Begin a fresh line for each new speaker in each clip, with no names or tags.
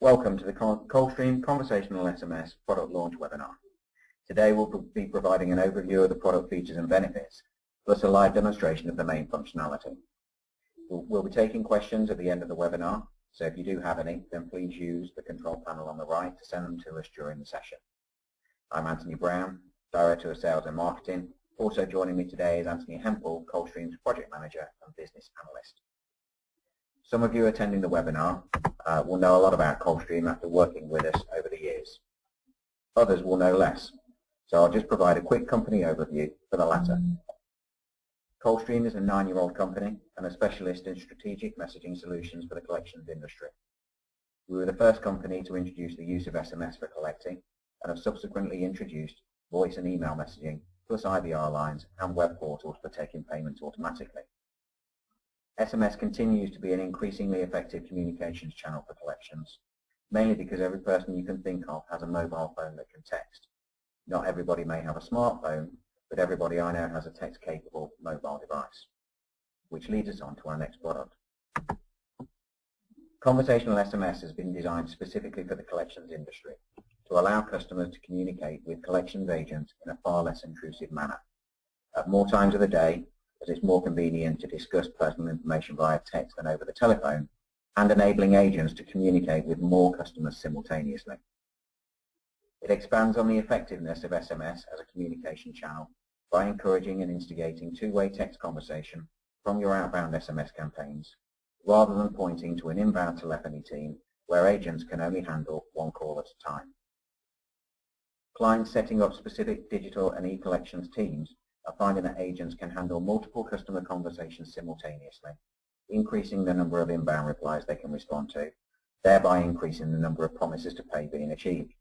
Welcome to the Coldstream Conversational SMS product launch webinar. Today we'll be providing an overview of the product features and benefits, plus a live demonstration of the main functionality. We'll be taking questions at the end of the webinar, so if you do have any, then please use the control panel on the right to send them to us during the session. I'm Anthony Brown, Director of Sales and Marketing. Also joining me today is Anthony Hempel, Coldstream's Project Manager and Business Analyst. Some of you attending the webinar will know a lot about Coldstream after working with us over the years. Others will know less, so I'll just provide a quick company overview for the latter. Coldstream is a 9-year-old company and a specialist in strategic messaging solutions for the collections industry. We were the first company to introduce the use of SMS for collecting and have subsequently introduced voice and email messaging, plus IVR lines and web portals for taking payments automatically. SMS continues to be an increasingly effective communications channel for collections, mainly because every person you can think of has a mobile phone that can text. Not everybody may have a smartphone, but everybody I know has a text-capable mobile device, which leads us on to our next product. Conversational SMS has been designed specifically for the collections industry to allow customers to communicate with collections agents in a far less intrusive manner, at more times of the day, as it's more convenient to discuss personal information via text than over the telephone, and enabling agents to communicate with more customers simultaneously. It expands on the effectiveness of SMS as a communication channel by encouraging and instigating two-way text conversation from your outbound SMS campaigns, rather than pointing to an inbound telephony team where agents can only handle one call at a time. Clients setting up specific digital and e-collections teams are finding that agents can handle multiple customer conversations simultaneously, increasing the number of inbound replies they can respond to, thereby increasing the number of promises to pay being achieved.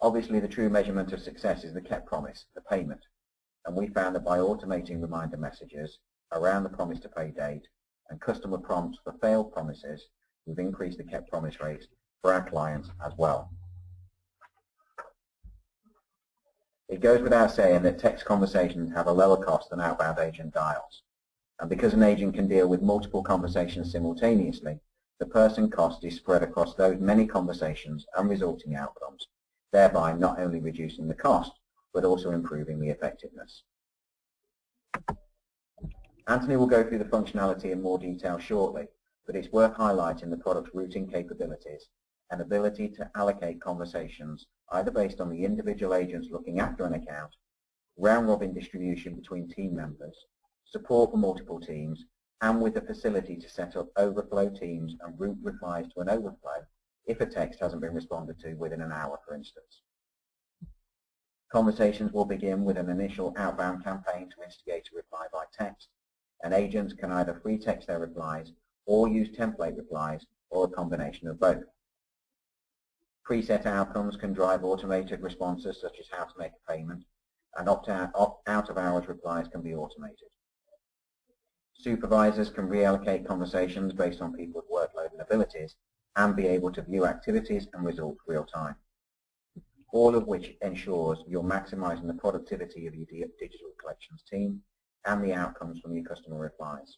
Obviously, the true measurement of success is the kept promise, the payment, and we found that by automating reminder messages around the promise to pay date and customer prompts for failed promises, we've increased the kept promise rates for our clients as well. It goes without saying that text conversations have a lower cost than outbound agent dials. And because an agent can deal with multiple conversations simultaneously, the person cost is spread across those many conversations and resulting outcomes, thereby not only reducing the cost, but also improving the effectiveness. Anthony will go through the functionality in more detail shortly, but it's worth highlighting the product's routing capabilities and ability to allocate conversations either based on the individual agents looking after an account, round-robin distribution between team members, support for multiple teams, and with the facility to set up overflow teams and route replies to an overflow if a text hasn't been responded to within an hour, for instance. Conversations will begin with an initial outbound campaign to instigate a reply by text, and agents can either free text their replies or use template replies or a combination of both. Preset outcomes can drive automated responses such as how to make a payment, and out-of-hours replies can be automated. Supervisors can reallocate conversations based on people's workload and abilities and be able to view activities and results real time, all of which ensures you're maximizing the productivity of your digital collections team and the outcomes from your customer replies.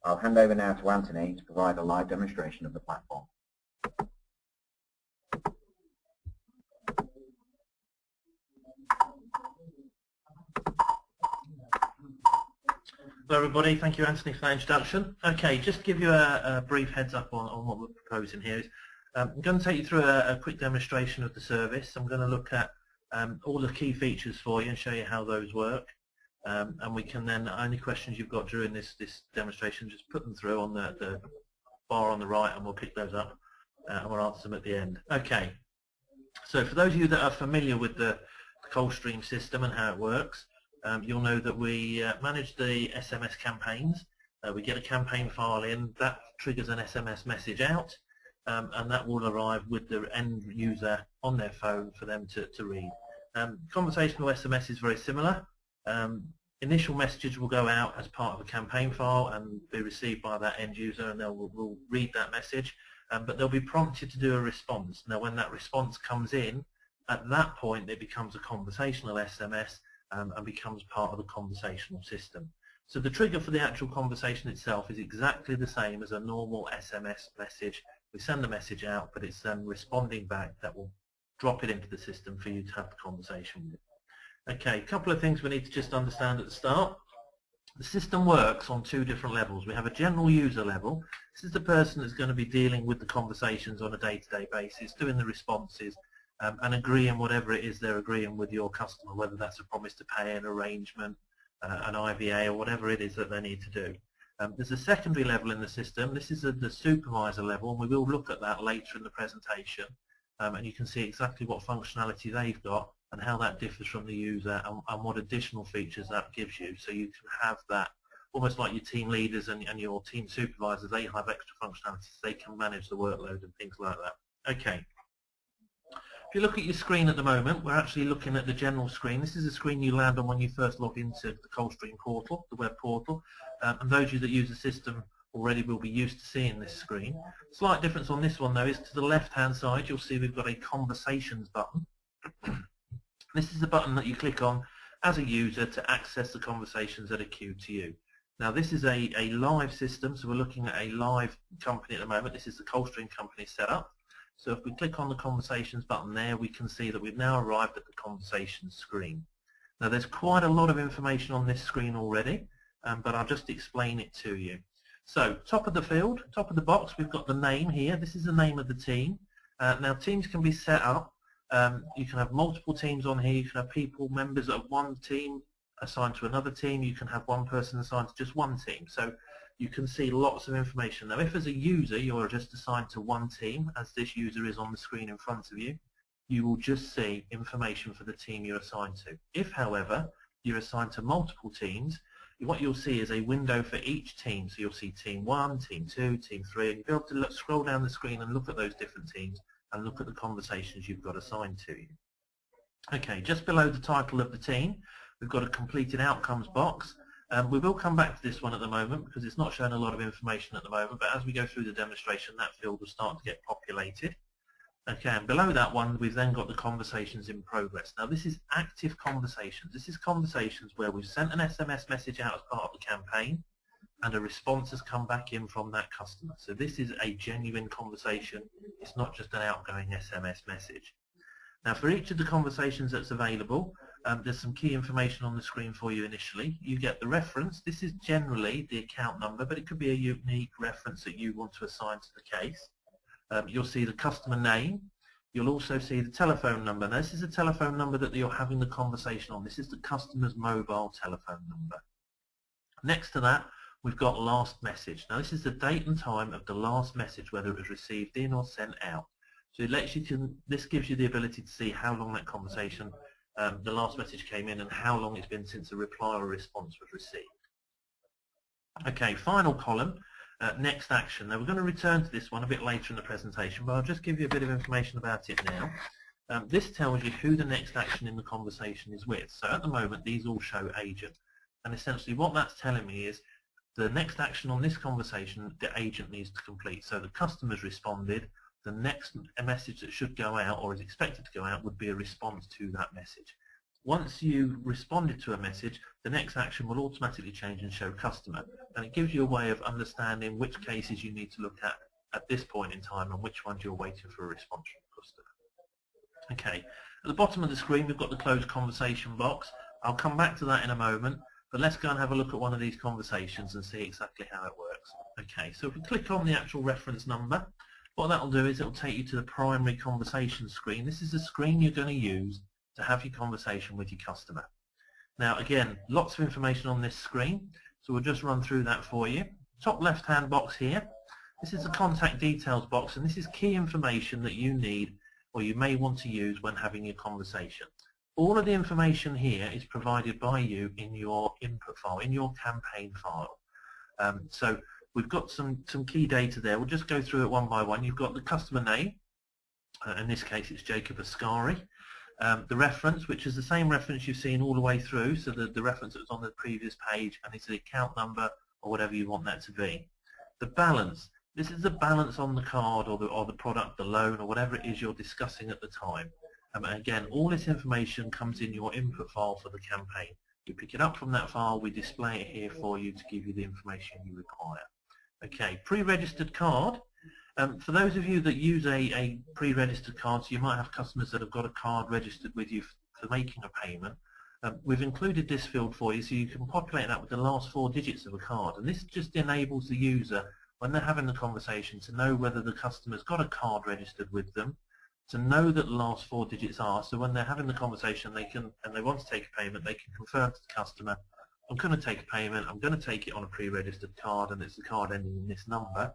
I'll hand over now to Anthony to provide a live demonstration of the platform.
Hello everybody, thank you Anthony for the introduction. Okay, just to give you a brief heads up on what we're proposing here. I'm going to take you through a quick demonstration of the service. I'm going to look at all the key features for you and show you how those work. And we can then, any questions you've got during this demonstration, just put them through on the bar on the right and we'll pick those up and we'll answer them at the end. Okay, so for those of you that are familiar with the Coldstream system and how it works, you'll know that we manage the SMS campaigns. We get a campaign file in, that triggers an SMS message out, and that will arrive with the end user on their phone for them to read. Conversational SMS is very similar. Initial messages will go out as part of a campaign file and be received by that end user, and will read that message, but they'll be prompted to do a response. Now when that response comes in, at that point it becomes a conversational SMS and becomes part of the conversational system. So the trigger for the actual conversation itself is exactly the same as a normal SMS message We send the message out, but it's responding back that will drop it into the system for you to have the conversation with. Okay, a couple of things we need to just understand at the start. The system works on two different levels. We have a general user level. This is the person that's going to be dealing with the conversations on a day-to-day basis, doing the responses, and agreeing whatever it is they're agreeing with your customer, whether that's a promise to pay, an arrangement, an IVA, or whatever it is that they need to do. There's a secondary level in the system. This is the supervisor level, and we will look at that later in the presentation. And you can see exactly what functionality they've got and how that differs from the user, and what additional features that gives you. So you can have that almost like your team leaders and your team supervisors. They have extra functionalities. They can manage the workload and things like that. Okay. If you look at your screen at the moment, we're actually looking at the general screen. This is the screen you land on when you first log into the Coldstream portal, the web portal. And those of you that use the system already will be used to seeing this screen. Slight difference on this one though is to the left-hand side, you'll see we've got a Conversations button. This is the button that you click on as a user to access the conversations that are queued to you. Now this is a live system, so we're looking at a live company at the moment. This is the Coldstream company setup. So if we click on the Conversations button there, we can see that we've now arrived at the Conversations screen. Now there's quite a lot of information on this screen already, but I'll just explain it to you. So top of the field, top of the box, we've got the name here. This is the name of the team. Now teams can be set up. You can have multiple teams on here. You can have people, members of one team assigned to another team. You can have one person assigned to just one team. So you can see lots of information. Now if as a user you're just assigned to one team, as this user is on the screen in front of you, you will just see information for the team you're assigned to. If however you're assigned to multiple teams, what you'll see is a window for each team. So you'll see team 1, team 2, team 3, and you'll be able to scroll down the screen and look at those different teams and look at the conversations you've got assigned to you. Okay, just below the title of the team, we've got a completed outcomes box. We will come back to this one at the moment because it's not showing a lot of information at the moment, but as we go through the demonstration, that field will start to get populated. Okay, and below that one, we've then got the conversations in progress. Now this is active conversations. This is conversations where we've sent an SMS message out as part of the campaign and a response has come back in from that customer. So this is a genuine conversation. It's not just an outgoing SMS message. Now for each of the conversations that's available, there's some key information on the screen for you initially. You get the reference. This is generally the account number, but it could be a unique reference that you want to assign to the case. You'll see the customer name. You'll also see the telephone number. Now, this is a telephone number that you're having the conversation on. This is the customer's mobile telephone number. Next to that, we've got last message. Now, this is the date and time of the last message, whether it was received in or sent out. So it lets you this gives you the ability to see how long that conversation, the last message came in, and how long it's been since a reply or a response was received. Okay, final column. Next action. Now we're going to return to this one a bit later in the presentation, but I'll just give you a bit of information about it now. This tells you who the next action in the conversation is with. So at the moment these all show agent, and essentially what that's telling me is the next action on this conversation the agent needs to complete. So the customer's responded, the next message that should go out or is expected to go out would be a response to that message. Once you responded to a message, the next action will automatically change and show customer. And it gives you a way of understanding which cases you need to look at this point in time and which ones you're waiting for a response from the customer. Okay, at the bottom of the screen we've got the closed conversation box. I'll come back to that in a moment, but let's go and have a look at one of these conversations and see exactly how it works. Okay, so if we click on the actual reference number, what that will do is it will take you to the primary conversation screen. This is the screen you're going to use to have your conversation with your customer. Now again, lots of information on this screen, so we'll just run through that for you. Top left hand box here, this is the contact details box, and this is key information that you need or you may want to use when having your conversation. All of the information here is provided by you in your input file, in your campaign file. So we've got some key data there. We'll just go through it one by one. You've got the customer name, in this case it's Jacob Ascari. The reference, which is the same reference you've seen all the way through, so the reference that was on the previous page, and it's the account number or whatever you want that to be. The balance, this is the balance on the card or the product, the loan, or whatever it is you're discussing at the time. And again, all this information comes in your input file for the campaign. You pick it up from that file, we display it here for you to give you the information you require. Okay, pre-registered card. For those of you that use a pre-registered card, so you might have customers that have got a card registered with you for making a payment, we've included this field for you so you can populate that with the last 4 digits of a card. And this just enables the user, when they're having the conversation, to know whether the customer's got a card registered with them, to know that the last 4 digits are, so when they're having the conversation and they want to take a payment, they can confirm to the customer, I'm going to take a payment, I'm going to take it on a pre-registered card, and it's the card ending in this number.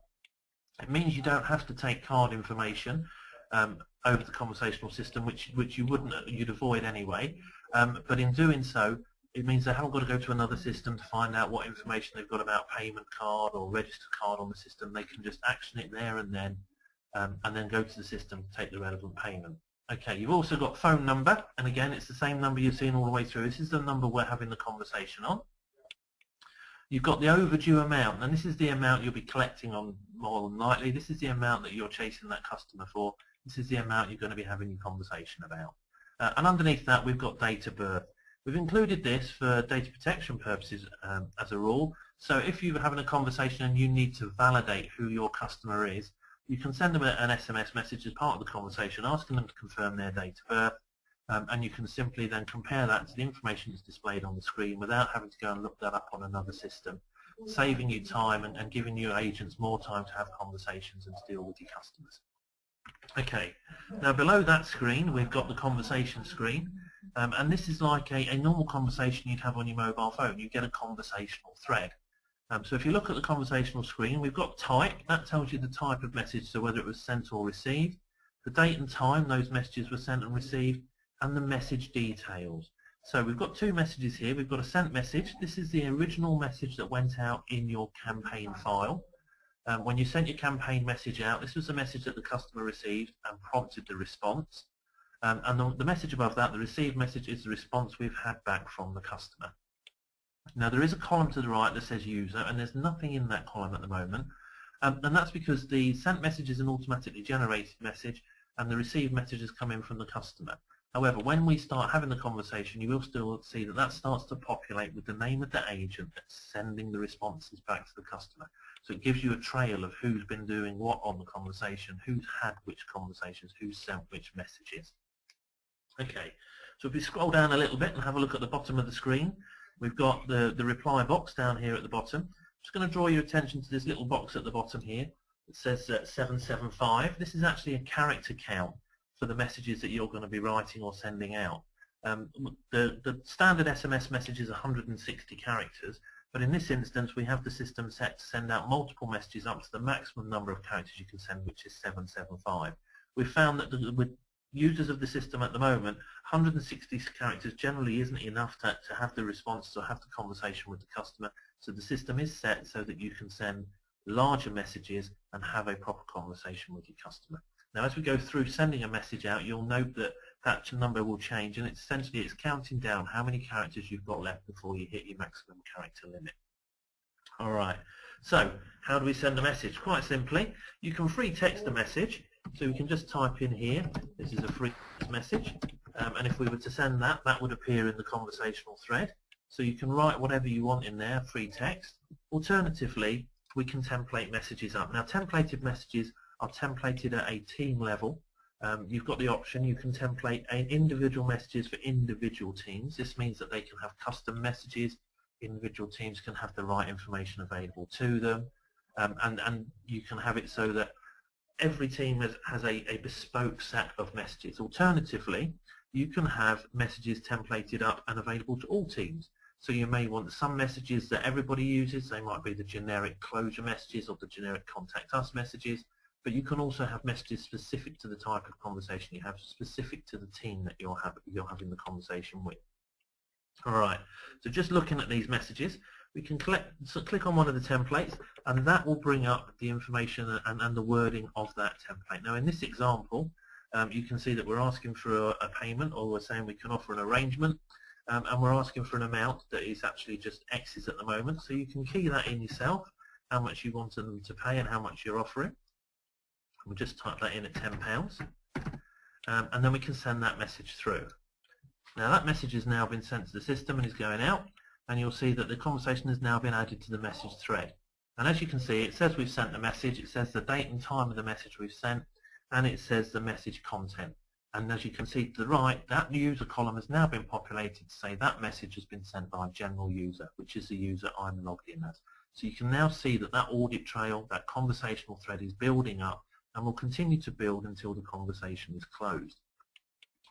It means you don't have to take card information over the conversational system, which you'd avoid anyway. But in doing so, it means they haven't got to go to another system to find out what information they've got about payment card or registered card on the system. They can just action it there and then go to the system to take the relevant payment. Okay, you've also got phone number, and again, it's the same number you've seen all the way through. This is the number we're having the conversation on. You've got the overdue amount, and this is the amount you'll be collecting on more than likely. This is the amount that you're chasing that customer for. This is the amount you're going to be having your conversation about. And underneath that, we've got date of birth. We've included this for data protection purposes as a rule. So if you're having a conversation and you need to validate who your customer is, you can send them an SMS message as part of the conversation asking them to confirm their date of birth. And you can simply then compare that to the information that's displayed on the screen without having to go and look that up on another system, saving you time and giving your agents more time to have conversations and to deal with your customers. Okay, now below that screen we've got the conversation screen, and this is like a normal conversation you'd have on your mobile phone. You get a conversational thread. So if you look at the conversational screen, we've got type. That tells you the type of message, so whether it was sent or received, the date and time those messages were sent and received, and the message details. So we've got 2 messages here. We've got a sent message. This is the original message that went out in your campaign file. When you sent your campaign message out, this was the message that the customer received and prompted the response. And the message above that, the received message, is the response we've had back from the customer. Now there is a column to the right that says user, and there's nothing in that column at the moment. And that's because the sent message is an automatically generated message and the received message has come in from the customer. However, when we start having the conversation, you will still see that that starts to populate with the name of the agent that's sending the responses back to the customer. So it gives you a trail of who's been doing what on the conversation, who's had which conversations, who's sent which messages. Okay, so if we scroll down a little bit and have a look at the bottom of the screen, we've got the reply box down here at the bottom. I'm just going to draw your attention to this little box at the bottom here that says 775. This is actually a character count for the messages that you're going to be writing or sending out. The standard SMS message is 160 characters, but in this instance we have the system set to send out multiple messages up to the maximum number of characters you can send, which is 775. We've found that with users of the system at the moment, 160 characters generally isn't enough to have the responses or have the conversation with the customer, so the system is set so that you can send larger messages and have a proper conversation with your customer. Now as we go through sending a message out, you'll note that that number will change, and it's counting down how many characters you've got left before you hit your maximum character limit. Alright, so how do we send a message? Quite simply, you can free text a message, so we can just type in here, this is a free message, and if we were to send that, that would appear in the conversational thread. So you can write whatever you want in there, free text. Alternatively, we can template messages up. Now templated messages are templated at a team level. You've got the option, you can template individual messages for individual teams. This means that they can have custom messages, individual teams can have the right information available to them, and you can have it so that every team has a bespoke set of messages. Alternatively, you can have messages templated up and available to all teams. So you may want some messages that everybody uses, they might be the generic closure messages or the generic contact us messages, but you can also have messages specific to the type of conversation you have, specific to the team that you're having the conversation with. Alright, so just looking at these messages, we can click on one of the templates, and that will bring up the information and the wording of that template. Now in this example, you can see that we're asking for a payment, or we're saying we can offer an arrangement, and we're asking for an amount that is actually just X's at the moment. So you can key that in yourself, how much you want them to pay and how much you're offering. We'll just type that in at £10, and then we can send that message through. Now that message has now been sent to the system and is going out, and you'll see that the conversation has now been added to the message thread. And as you can see, it says we've sent the message, it says the date and time of the message we've sent, and it says the message content. And as you can see to the right, that user column has now been populated to say that message has been sent by a general user, which is the user I'm logged in as. So you can now see that that audit trail, that conversational thread is building up and will continue to build until the conversation is closed.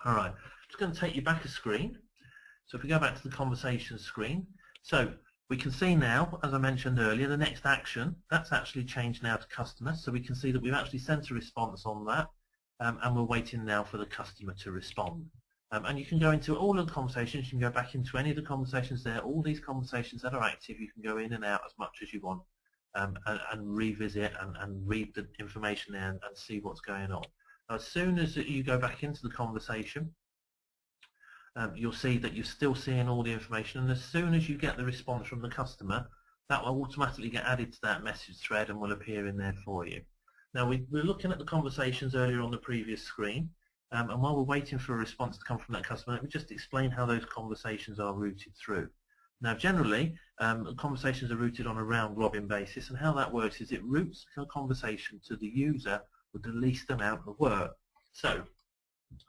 All right, I'm just going to take you back a screen. So if we go back to the conversation screen, so we can see now, as I mentioned earlier, the next action, that's actually changed now to customer. So we can see that we've actually sent a response on that, and we're waiting now for the customer to respond. And you can go into all of the conversations, you can go back into any of the conversations there, all these conversations that are active, you can go in and out as much as you want, and revisit and read the information there and see what's going on. Now, as soon as you go back into the conversation, you'll see that you're still seeing all the information, and as soon as you get the response from the customer, that will automatically get added to that message thread and will appear in there for you. Now we're looking at the conversations earlier on the previous screen, and while we're waiting for a response to come from that customer, let me just explain how those conversations are routed through. Now generally, conversations are routed on a round-robin basis, and how that works is it routes the conversation to the user with the least amount of work. So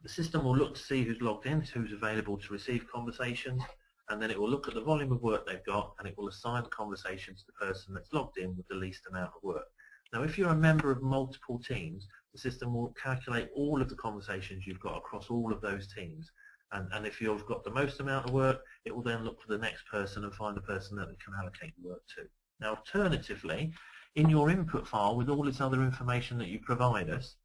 the system will look to see who's logged in, who's available to receive conversations, and then it will look at the volume of work they've got, and it will assign the conversation to the person that's logged in with the least amount of work. Now if you're a member of multiple teams, the system will calculate all of the conversations you've got across all of those teams, and if you've got the most amount of work, it will then look for the next person and find the person that it can allocate the work to. Now alternatively, in your input file with all this other information that you provide us,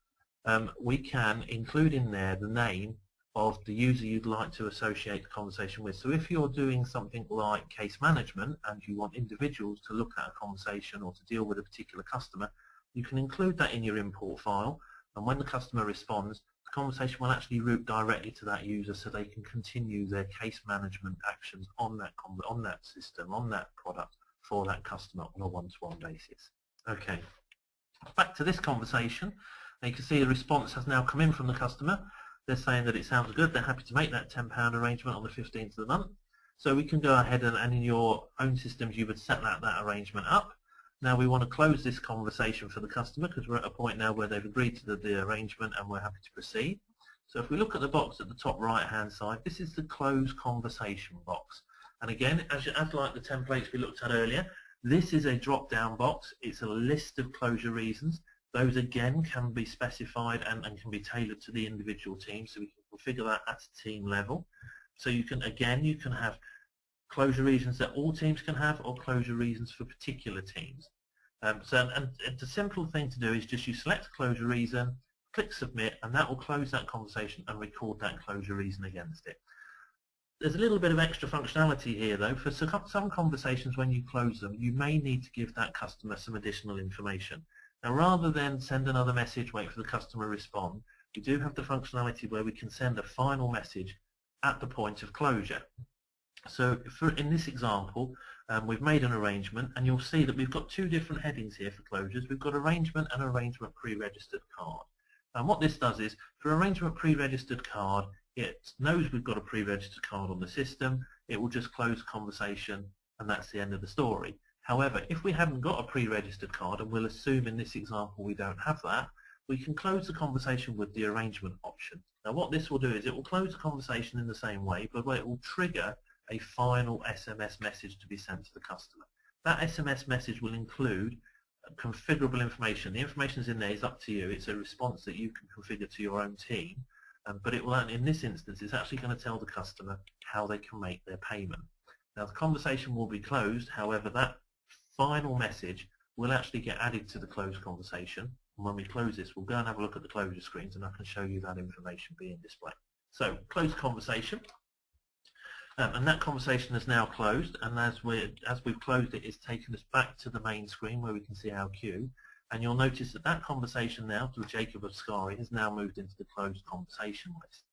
we can include in there the name of the user you'd like to associate the conversation with. So if you're doing something like case management and you want individuals to look at a conversation or to deal with a particular customer, you can include that in your import file, and when the customer responds, the conversation will actually route directly to that user so they can continue their case management actions on that system, on that product for that customer on a one-to-one basis. Okay, back to this conversation. Now you can see the response has now come in from the customer. They're saying that it sounds good, they're happy to make that £10 arrangement on the 15th of the month. So we can go ahead and in your own systems you would set that arrangement up. Now we want to close this conversation for the customer because we're at a point now where they've agreed to the arrangement and we're happy to proceed. So if we look at the box at the top right hand side, this is the close conversation box. And again, as like the templates we looked at earlier, this is a drop down box. It's a list of closure reasons. Those again can be specified and can be tailored to the individual team, so we can configure that at a team level. So you can have closure reasons that all teams can have, or closure reasons for particular teams. And the simple thing to do is just you select a closure reason, click submit, and that will close that conversation and record that closure reason against it. There's a little bit of extra functionality here though. For some conversations when you close them, you may need to give that customer some additional information. Now rather than send another message, wait for the customer to respond, we do have the functionality where we can send a final message at the point of closure. So in this example, we've made an arrangement, and you'll see that we've got two different headings here for closures. We've got arrangement and arrangement pre-registered card. And what this does is, for arrangement pre-registered card, it knows we've got a pre-registered card on the system, it will just close the conversation, and that's the end of the story. However, if we haven't got a pre-registered card, and we'll assume in this example we don't have that, we can close the conversation with the arrangement option. Now what this will do is it will close the conversation in the same way, but it will trigger a final SMS message to be sent to the customer. That SMS message will include configurable information. The information is in there, is up to you. It's a response that you can configure to your own team, but it will, in this instance, it's actually going to tell the customer how they can make their payment. Now the conversation will be closed, however that final message will actually get added to the closed conversation, and when we close this we'll go and have a look at the closure screens and I can show you that information being displayed. So closed conversation, and that conversation is now closed, and as we've closed it, it's taken us back to the main screen where we can see our queue, and you'll notice that that conversation now to Jacob of Scari has now moved into the closed conversation list.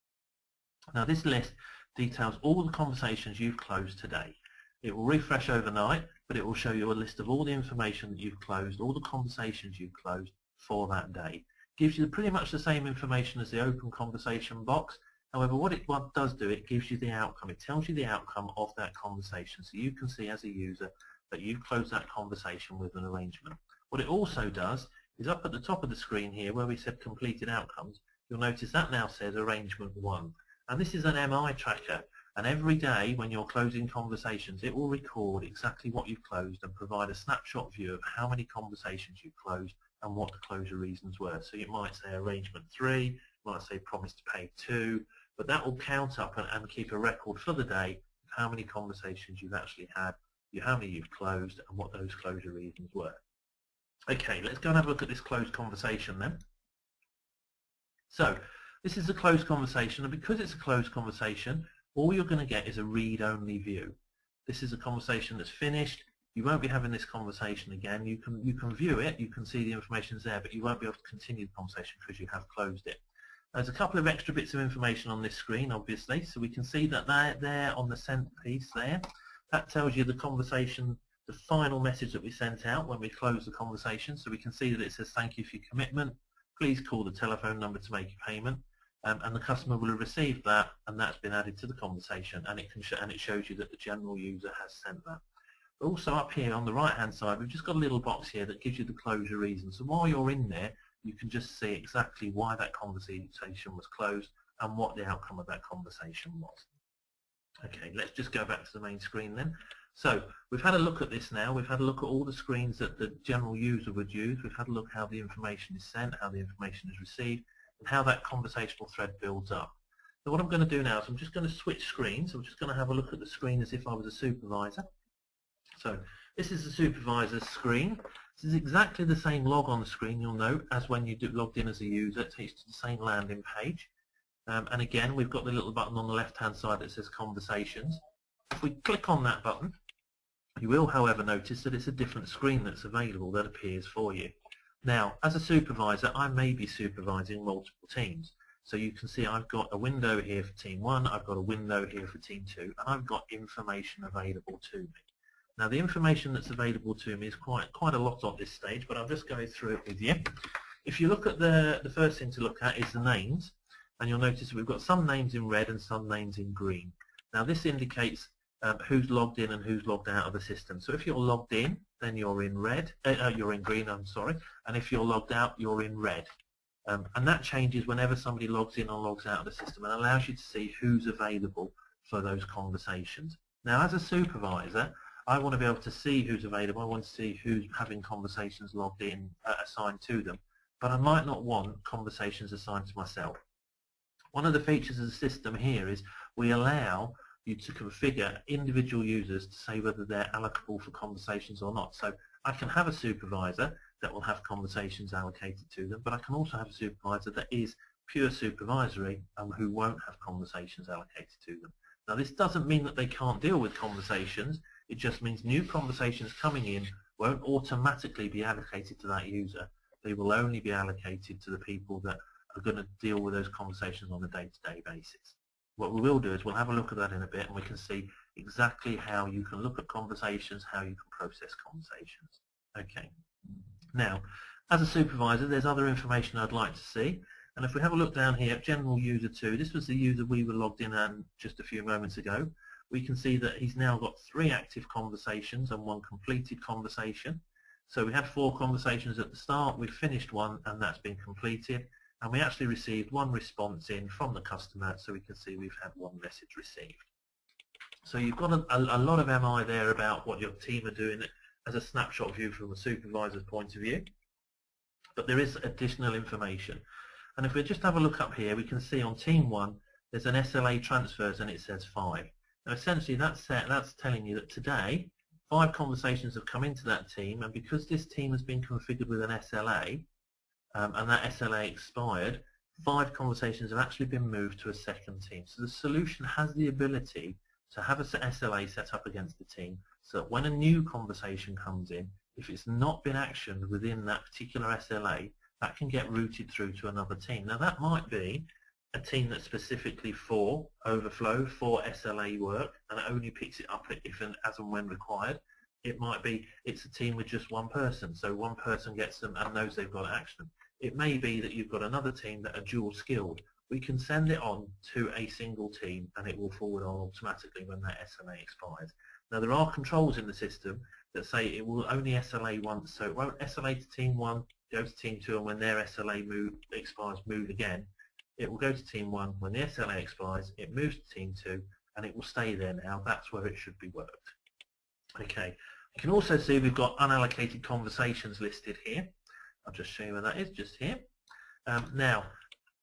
Now this list details all the conversations you've closed today. It will refresh overnight, but it will show you a list of all the information that you've closed, all the conversations you've closed for that day. Gives you pretty much the same information as the open conversation box. However, what it does do, it gives you the outcome. It tells you the outcome of that conversation, so you can see as a user that you've closed that conversation with an arrangement. What it also does is up at the top of the screen here where we said completed outcomes, you'll notice that now says arrangement 1. And this is an MI tracker, and every day when you're closing conversations it will record exactly what you've closed and provide a snapshot view of how many conversations you've closed and what the closure reasons were. So you might say arrangement 3, you might say promise to pay 2, but that will count up and keep a record for the day of how many conversations you've actually had, how many you've closed, and what those closure reasons were. Okay, let's go and have a look at this closed conversation then. So this is a closed conversation, and because it's a closed conversation, all you're going to get is a read-only view. This is a conversation that's finished. You won't be having this conversation again. You can view it, you can see the information's there, but you won't be able to continue the conversation because you have closed it. There's a couple of extra bits of information on this screen, obviously, so we can see that there on the sent piece there. That tells you the conversation, the final message that we sent out when we close the conversation. So we can see that it says thank you for your commitment. Please call the telephone number to make a payment. And the customer will have received that, and that's been added to the conversation, and it shows you that the general user has sent that. But also up here on the right hand side, we've just got a little box here that gives you the closure reason. So while you're in there, you can just see exactly why that conversation was closed and what the outcome of that conversation was. Okay, let's just go back to the main screen then. So we've had a look at this now. We've had a look at all the screens that the general user would use. We've had a look at how the information is sent, how the information is received, and how that conversational thread builds up. So what I'm going to do now is I'm just going to switch screens. I'm just going to have a look at the screen as if I was a supervisor. So this is the supervisor's screen. This is exactly the same log on the screen, you'll note, as when you logged in as a user. It takes you to the same landing page. And again, we've got the little button on the left-hand side that says Conversations. If we click on that button, you will, however, notice that it's a different screen that's available that appears for you. Now, as a supervisor, I may be supervising multiple teams. So you can see I've got a window here for Team 1, I've got a window here for Team 2, and I've got information available to me. Now, the information that's available to me is quite a lot at this stage, but I'll just go through it with you. If you look at the first thing to look at is the names, and you'll notice that we've got some names in red and some names in green. Now, this indicates who's logged in and who's logged out of the system. So if you're logged in, then you're in red. You're in green, I'm sorry. And if you're logged out, you're in red. And that changes whenever somebody logs in or logs out of the system and allows you to see who's available for those conversations. Now, as a supervisor, I want to be able to see who's available. I want to see who's having conversations logged in, assigned to them. But I might not want conversations assigned to myself. One of the features of the system here is we allow you to configure individual users to say whether they're allocable for conversations or not. So I can have a supervisor that will have conversations allocated to them, but I can also have a supervisor that is pure supervisory and who won't have conversations allocated to them. Now, this doesn't mean that they can't deal with conversations. It just means new conversations coming in won't automatically be allocated to that user. They will only be allocated to the people that are going to deal with those conversations on a day-to-day basis. What we will do is we'll have a look at that in a bit, and we can see exactly how you can look at conversations, how you can process conversations. Okay. Now, as a supervisor, there's other information I'd like to see. And if we have a look down here at General User 2, this was the user we were logged in on just a few moments ago. We can see that he's now got 3 active conversations and 1 completed conversation. So we had 4 conversations at the start, we've finished 1, and that's been completed. And we actually received 1 response in from the customer, so we can see we've had 1 message received. So you've got a lot of MI there about what your team are doing as a snapshot view from a supervisor's point of view. But there is additional information. And if we just have a look up here, we can see on Team 1, there's an SLA transfers and it says 5. Now essentially that's telling you that today, 5 conversations have come into that team, and because this team has been configured with an SLA, and that SLA expired, 5 conversations have actually been moved to a second team. So the solution has the ability to have an SLA set up against the team so that when a new conversation comes in, if it's not been actioned within that particular SLA, that can get routed through to another team. Now that might be a team that's specifically for overflow, for SLA work, and it only picks it up if and as and when required. It might be it's a team with just 1 person, so 1 person gets them and knows they've got to action them. It may be that you've got another team that are dual skilled. We can send it on to a single team and it will forward on automatically when that SLA expires. Now there are controls in the system that say it will only SLA once, so it won't SLA to team 1, go to team 2, and when their SLA expires, move again. It will go to team 1, when the SLA expires, it moves to team 2, and it will stay there now. That's where it should be worked. Okay, you can also see we've got unallocated conversations listed here. I'll just show you where that is, just here. Now,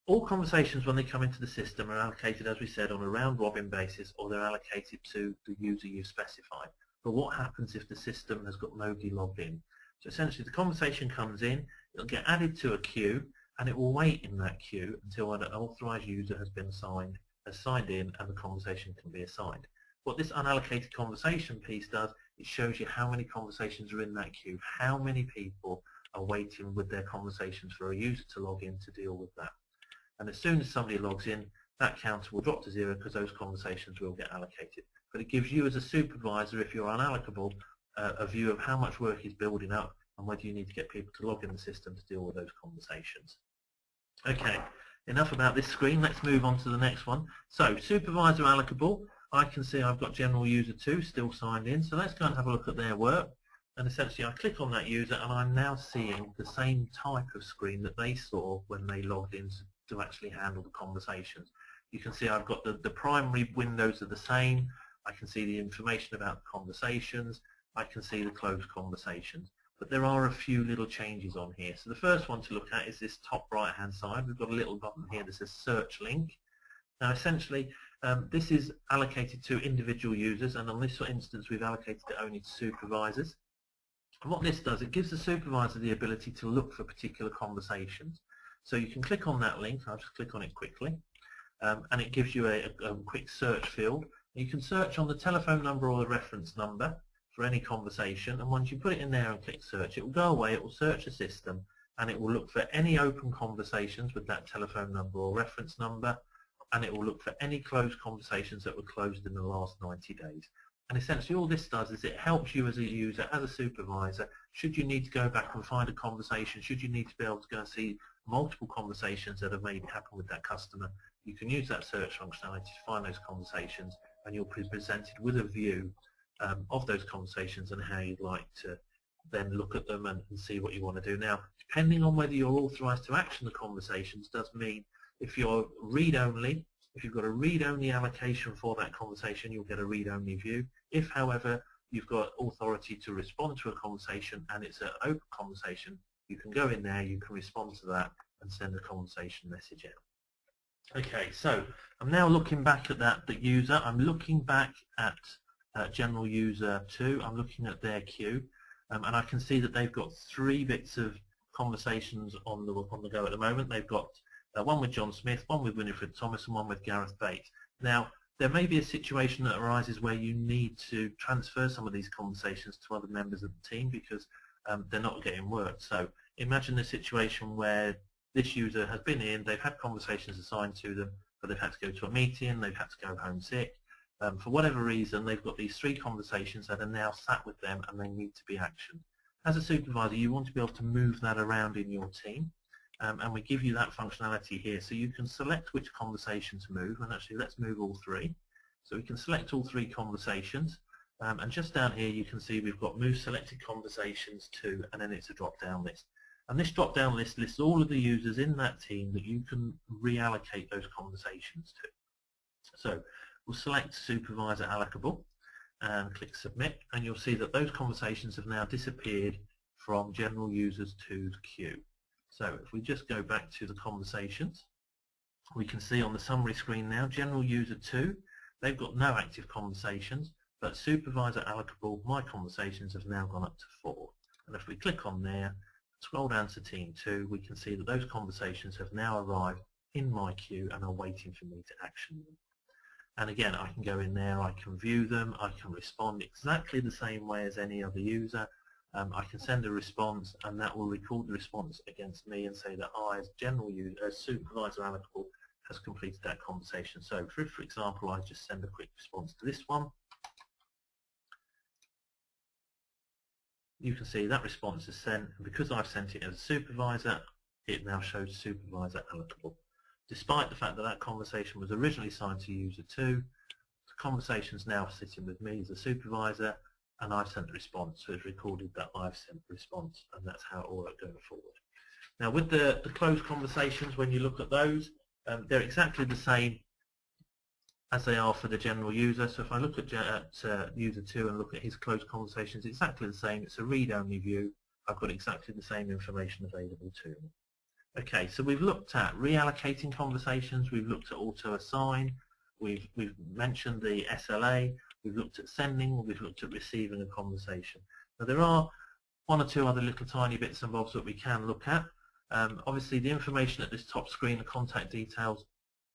all conversations when they come into the system are allocated, as we said, on a round-robin basis, or they're allocated to the user you've specified. But what happens if the system has got nobody logged in? So essentially the conversation comes in, it'll get added to a queue, and it will wait in that queue until an authorized user has been signed in, and the conversation can be assigned. What this unallocated conversation piece does, it shows you how many conversations are in that queue, how many people are waiting with their conversations for a user to log in to deal with that. And as soon as somebody logs in, that counter will drop to 0 because those conversations will get allocated. But it gives you as a supervisor, if you're unallocable, a view of how much work is building up and whether you need to get people to log in the system to deal with those conversations. Okay, enough about this screen. Let's move on to the next one. So, supervisor allocable. I can see I've got general user 2 still signed in. So let's go and have a look at their work. And essentially I click on that user and I'm now seeing the same type of screen that they saw when they logged in to actually handle the conversations. You can see I've got the primary windows are the same. I can see the information about the conversations. I can see the closed conversations. But there are a few little changes on here. So the first one to look at is this top right hand side. We've got a little button here that says search link. Now essentially this is allocated to individual users, and on this instance we've allocated it only to supervisors. And what this does, it gives the supervisor the ability to look for particular conversations. So you can click on that link. I'll just click on it quickly, and it gives you a quick search field. You can search on the telephone number or the reference number for any conversation, and once you put it in there and click search, it will go away, it will search the system, and it will look for any open conversations with that telephone number or reference number, and it will look for any closed conversations that were closed in the last 90 days. And essentially all this does is it helps you as a user, as a supervisor, should you need to go back and find a conversation, should you need to be able to go and see multiple conversations that have maybe happened with that customer, you can use that search functionality to find those conversations, and you'll be presented with a view of those conversations and how you'd like to then look at them and see what you want to do. Now, depending on whether you're authorized to action the conversations, does mean if you're read-only, if you've got a read-only allocation for that conversation, you'll get a read-only view. If, however, you've got authority to respond to a conversation and it's an open conversation, you can go in there, you can respond to that and send a conversation message out. Okay, so I'm now looking back at that user. I'm looking back at general user 2. I'm looking at their queue, and I can see that they've got 3 bits of conversations on the go at the moment. They've got one with John Smith, one with Winifred Thomas, and one with Gareth Bates. Now, there may be a situation that arises where you need to transfer some of these conversations to other members of the team because they're not getting work. So imagine a situation where this user has been in, they've had conversations assigned to them, but they've had to go to a meeting, they've had to go home sick. For whatever reason, they've got these 3 conversations that are now sat with them and they need to be actioned. As a supervisor, you want to be able to move that around in your team. And we give you that functionality here, so you can select which conversation to move, and actually let's move all 3. So we can select all 3 conversations, and just down here you can see we've got move selected conversations to, and then it's a drop down list. And this drop down list lists all of the users in that team that you can reallocate those conversations to. So we'll select supervisor allocable and click submit, and you'll see that those conversations have now disappeared from general users to the queue. So if we just go back to the conversations, we can see on the summary screen now, general user 2, they've got no active conversations, but supervisor allocable, my conversations have now gone up to 4. And if we click on there, scroll down to team 2, we can see that those conversations have now arrived in my queue and are waiting for me to action them. And again, I can go in there, I can view them, I can respond exactly the same way as any other user. I can send a response, and that will record the response against me and say that I, as general user, as supervisor allocable, has completed that conversation. So, for example, I just send a quick response to this one. You can see that response is sent, and because I've sent it as a supervisor, it now shows supervisor allocable. Despite the fact that that conversation was originally assigned to user 2, the conversation is now sitting with me as a supervisor, and I've sent the response, so it's recorded that I've sent the response, and that's how it will work going forward. Now with the closed conversations, when you look at those, they're exactly the same as they are for the general user. So if I look at user 2 and look at his closed conversations, exactly the same. It's a read-only view. I've got exactly the same information available to me. Okay, so we've looked at reallocating conversations, we've looked at auto-assign, we've mentioned the SLA, we've looked at sending, we've looked at receiving a conversation. Now there are one or two other little tiny bits and bobs that we can look at. Obviously the information at this top screen, the contact details,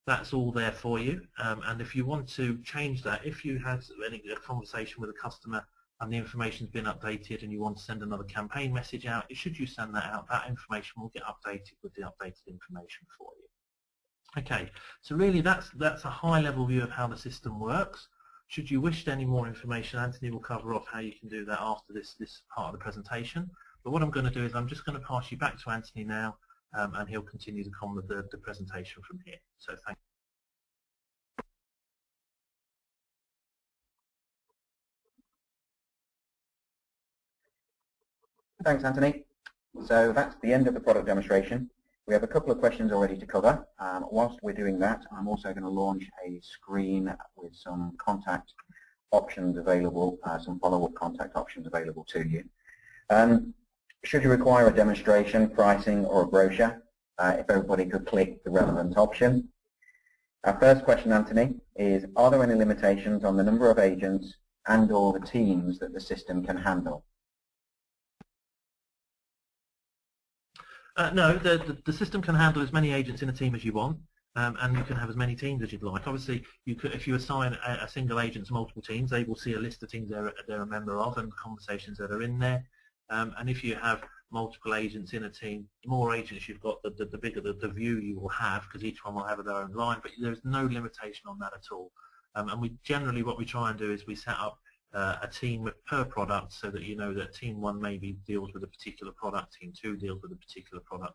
that's all there for you, and if you want to change that, if you had a conversation with a customer and the information's been updated and you want to send another campaign message out, should you send that out, that information will get updated with the updated information for you. Okay, so really that's a high level view of how the system works. Should you wish any more information, Anthony will cover off how you can do that after this part of the presentation. But what I'm going to do is I'm just going to pass you back to Anthony now, and he'll continue the presentation from here. So thank you.
Thanks, Anthony. So that's the end of the product demonstration. We have a couple of questions already to cover. Whilst we're doing that, I'm also going to launch a screen with some contact options available, some follow-up contact options available to you. Should you require a demonstration, pricing, or a brochure, if everybody could click the relevant option. Our first question, Anthony, is are there any limitations on the number of agents and or the teams that the system can handle?
No, the system can handle as many agents in a team as you want, and you can have as many teams as you'd like. Obviously, if you assign a single agent to multiple teams, they will see a list of teams they're a member of and conversations that are in there. And if you have multiple agents in a team, the more agents you've got, the bigger the view you will have, because each one will have their own line, but there's no limitation on that at all. And we generally, what we try and do is we set up a team per product so that you know that team 1 maybe deals with a particular product, team 2 deals with a particular product,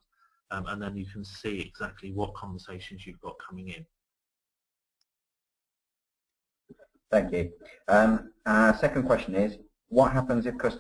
and then you can see exactly what conversations you've got coming in.
Thank you. Our second question is, what happens if customers